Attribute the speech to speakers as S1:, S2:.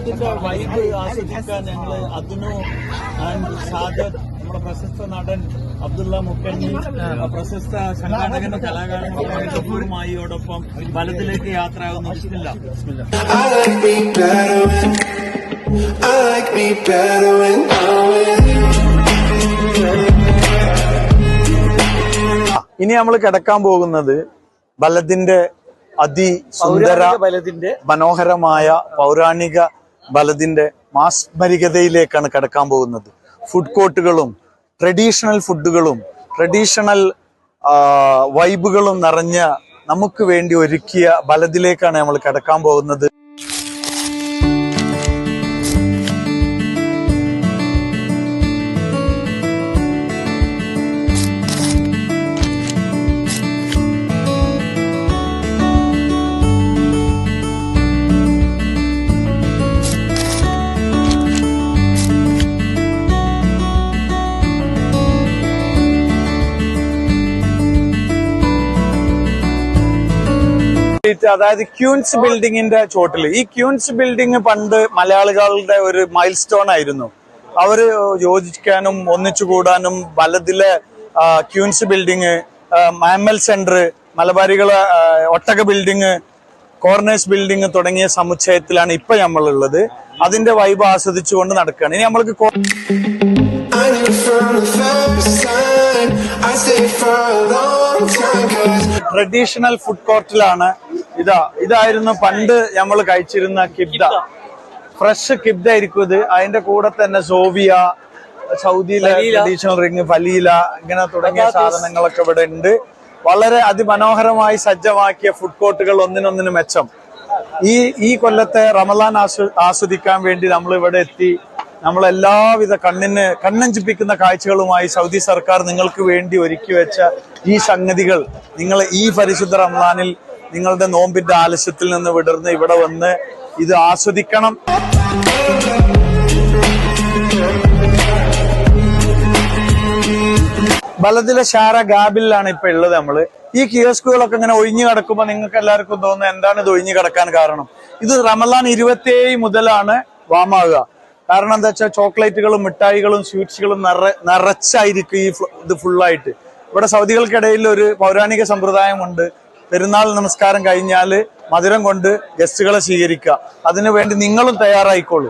S1: ബലത്തിന്റെ vibe ആസ്വദിക്കാൻ ഞങ്ങൾ അതിനു ആൻഡ് സാദത്ത്, നമ്മുടെ പ്രശസ്ത നടൻ അബ്ദുള്ള മുക്കണ്ണി, പ്രശസ്ത സംഘാടകനും കലാകാരനുമായോടൊപ്പം ബലത്തിലേക്ക് യാത്രയാകുന്നു.
S2: ഇനി നമ്മൾ കിടക്കാൻ പോകുന്നത് ബലത്തിന്റെ അതിസുന്ദര മനോഹരമായ പൗരാണിക ബലത്തിന്റെ മാസ്മരികതയിലേക്കാണ് കിടക്കാൻ പോകുന്നത്. ഫുഡ് കോർട്ടുകളും ട്രഡീഷണൽ ഫുഡുകളും ട്രഡീഷണൽ വൈബുകളും നിറഞ്ഞ നമുക്ക് വേണ്ടി ഒരുക്കിയ ബലത്തിലേക്കാണ് നമ്മൾ കിടക്കാൻ പോകുന്നത്. അതായത് ക്യൂൻസ് ബിൽഡിങ്ങിന്റെ ചോട്ടില്, ഈ ക്യൂൻസ് ബിൽഡിംഗ് പണ്ട് മലയാളികളുടെ ഒരു മൈൽ സ്റ്റോൺ ആയിരുന്നു. അവര് യോജിക്കാനും ഒന്നിച്ചു കൂടാനും ബലത്തിലെ ക്യൂൻസ് ബിൽഡിങ്, മാമൽ സെന്റർ, മലബാരികളെ ഒട്ടക ബിൽഡിങ്, കോർണേഴ്സ് ബിൽഡിംഗ് തുടങ്ങിയ സമുച്ചയത്തിലാണ് ഇപ്പൊ നമ്മളുള്ളത്. അതിന്റെ വൈബ് ആസ്വദിച്ചുകൊണ്ട് നടക്കുകയാണ്. ഇനി നമ്മൾക്ക് ട്രഡീഷണൽ ഫുഡ് കോർട്ടിലാണ്. ഇതായിരുന്നു പണ്ട് നമ്മൾ കഴിച്ചിരുന്ന കിബ്ദ. ഫ്രഷ് കിബ്ദ ആയിരിക്കും ഇത്. അതിന്റെ കൂടെ തന്നെ സോവിയ, സൗദിയിലെ ട്രഡീഷണൽ റിങ്, ഫലീല, ഇങ്ങനെ തുടങ്ങിയ സാധനങ്ങളൊക്കെ ഇവിടെ ഉണ്ട്. വളരെ അതിമനോഹരമായി സജ്ജമാക്കിയ ഫുഡ് കോർട്ടുകൾ ഒന്നിനൊന്നിന് മെച്ചം. ഈ കൊല്ലത്തെ റമദാൻ ആസ്വദിക്കാൻ വേണ്ടി നമ്മൾ ഇവിടെ എത്തി. നമ്മളെല്ലാവിധ കണ്ണഞ്ചിപ്പിക്കുന്ന കാഴ്ചകളുമായി സൗദി സർക്കാർ നിങ്ങൾക്ക് വേണ്ടി ഒരുക്കി വെച്ച ഈ സംഗതികൾ നിങ്ങൾ ഈ പരിശുദ്ധ റമദാനിൽ നിങ്ങളുടെ നോമ്പിന്റെ ആലസ്യത്തിൽ നിന്ന് വിടർന്ന് ഇവിടെ വന്ന് ഇത് ആസ്വദിക്കണം. ബലത്തിലെ ഷാര ഗാബിലാണ് ഇപ്പൊ ഉള്ളത് നമ്മള്. ഈ കിയോസ്കുകളൊക്കെ ഇങ്ങനെ ഒഴിഞ്ഞു കിടക്കുമ്പോ നിങ്ങൾക്ക് എല്ലാവർക്കും തോന്നുന്നത് എന്താണ് ഇത് ഒഴിഞ്ഞു കിടക്കാൻ കാരണം? ഇത് റമദാൻ 27 മുതലാണ് വാമാകുക. കാരണം എന്താ വെച്ചാൽ ചോക്ലേറ്റുകളും മിഠായികളും സ്വീറ്റ്സുകളും നിറച്ചായിരിക്കും ഇത് ഫുള്ളായിട്ട്. ഇവിടെ സൗദികൾക്കിടയിൽ ഒരു പൗരാണിക സമ്പ്രദായമുണ്ട്. പെരുന്നാൾ നമസ്കാരം കഴിഞ്ഞാൽ മധുരം കൊണ്ട് ഗസ്റ്റുകളെ സ്വീകരിക്കുക. അതിനുവേണ്ടി നിങ്ങളും തയ്യാറായിക്കോളൂ.